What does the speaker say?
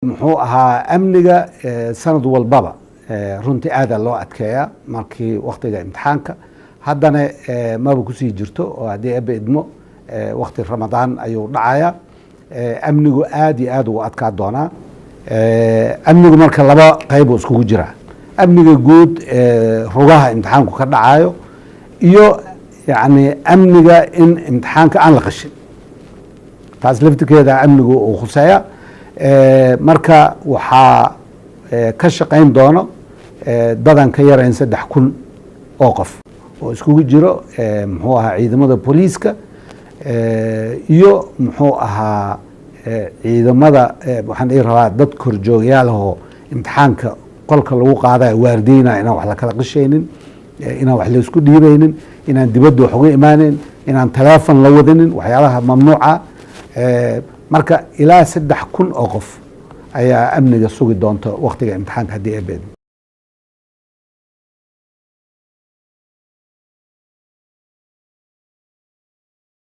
muxuu ahaa amniga sanad walbaba runtii aad loo adkeeyaa markii waqtiga imtixaanka haddana maba kusii jirto oo haddii eebbe idmo waqti ramadaan ayuu dhacaya amnigu aad iyo aad ugu adkaa doonaa amnigu marka laba qayb iskugu jira amniga guud rugaha imtixaanku ka dhacayo iyo yani amniga in imtixaanka aan la qashin taas laftirkeeda amnigu uu khuseeya marka waxaa ka shaqayn doono dadan ka yarayn 3,000 oo qof oo iskugu jiro muxuu ahaa ciidamada booliiska iyo muxuu ahaa ciidamada waxaan ii rabaa dad korjoogyaal oo imtixaanka qolka lagu qaadayo waardiyna inaan wax la kala qishaynin inaan wax la isku dhiibaynin inaan dibadda wax uga imaanin inaan teleefon la wadanin waxyaalaha mamnuuca marka ilaa 3,000 oo qof ayaa amniga sugi doonta waqtiga imtixaanka haddii ay beedo